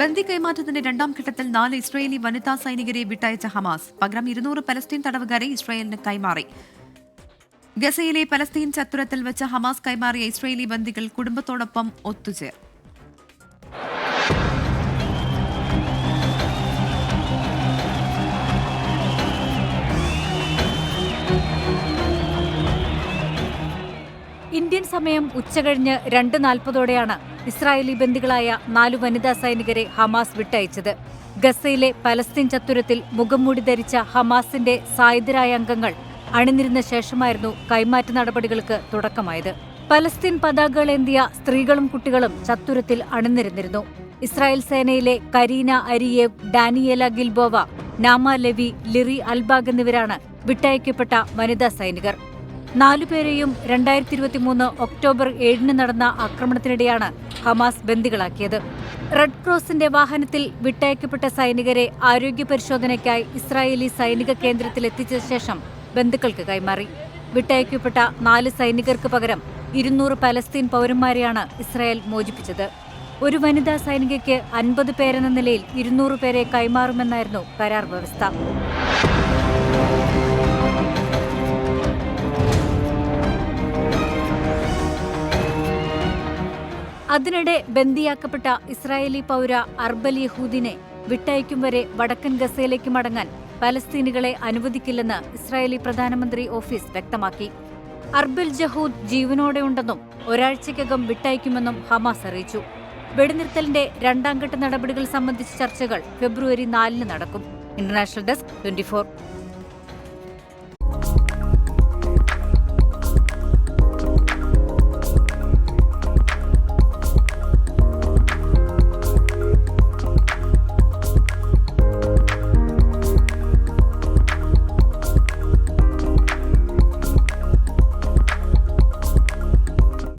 ബന്ദി കൈമാറ്റത്തിന്റെ രണ്ടാം ഘട്ടത്തിൽ 4 ഇസ്രായേലി വനിതാ സൈനികരെ വിട്ടയച്ച ഹമാസ് പകരം 200 പലസ്തീൻ തടവുകാരെ ഇസ്രായേലിന് കൈമാറി. ഗസയിലെ പലസ്തീൻ ചത്തുരത്തിൽ വെച്ച് ഹമാസ് കൈമാറിയ ഇസ്രായേലി ബന്ദികൾ കുടുംബത്തോടൊപ്പം ഒത്തുചേർ. ഇന്ത്യൻ സമയം ഉച്ചകഴിഞ്ഞ് 2:40 ഇസ്രായേലി ബന്ദികളായ 4 വനിതാ സൈനികരെ ഹമാസ് വിട്ടയച്ചത്. ഗസയിലെ പലസ്തീൻ ചത്തുരത്തിൽ മുഖംമൂടി ധരിച്ച ഹമാസിന്റെ സായുധരായ അംഗങ്ങൾ അണിനിരുന്ന ശേഷമായിരുന്നു കൈമാറ്റ നടപടികൾക്ക് തുടക്കമായത്. പലസ്തീൻ പതാകകളേന്തിയ സ്ത്രീകളും കുട്ടികളും ചത്തുരത്തിൽ അണിനിരന്നിരുന്നു. ഇസ്രായേൽ സേനയിലെ കരീന അരിയേവ്, ഡാനിയേല ഗിൽബോവ, നാമ ലെവി, ലിറി അൽബാഗ് എന്നിവരാണ് വിട്ടയക്കപ്പെട്ട വനിതാ സൈനികർ. 4 പേരെയും 2023 ഒക്ടോബർ 7 നടന്ന ആക്രമണത്തിനിടെയാണ് ഹമാസ് ബന്ദികളാക്കിയത്. റെഡ് ക്രോസിന്റെ വാഹനത്തിൽ വിട്ടയക്കപ്പെട്ട സൈനികരെ ആരോഗ്യ പരിശോധനയ്ക്കായി ഇസ്രായേലി സൈനിക കേന്ദ്രത്തിൽ എത്തിച്ച ശേഷം ബന്ധുക്കൾക്ക് കൈമാറി. വിട്ടയക്കപ്പെട്ട 4 സൈനികർക്ക് പകരം 200 പലസ്തീൻ പൗരന്മാരെയാണ് ഇസ്രായേൽ മോചിപ്പിച്ചത്. ഒരു വനിതാ സൈനികയ്ക്ക് 50 പേരെന്ന നിലയിൽ 200 പേരെ കൈമാറുമെന്നായിരുന്നു കരാർ വ്യവസ്ഥ. അതിനിടെ ബന്ദിയാക്കപ്പെട്ട ഇസ്രായേലി പൗര അർബൽ യഹൂദിനെ വിട്ടയക്കും വരെ വടക്കൻ ഗസയിലേക്ക് മടങ്ങാൻ പലസ്തീനികളെ അനുവദിക്കില്ലെന്ന് ഇസ്രായേലി പ്രധാനമന്ത്രി ഓഫീസ് വ്യക്തമാക്കി. അർബൽ ജഹൂദ് ജീവനോടെയുണ്ടെന്നും ഒരാഴ്ചയ്ക്കകം വിട്ടയക്കുമെന്നും ഹമാസ് അറിയിച്ചു. വെടിനിർത്തലിന്റെ രണ്ടാം ഘട്ട നടപടികൾ സംബന്ധിച്ച ചർച്ചകൾ ഫെബ്രുവരി 4 നടക്കും. International desk 24.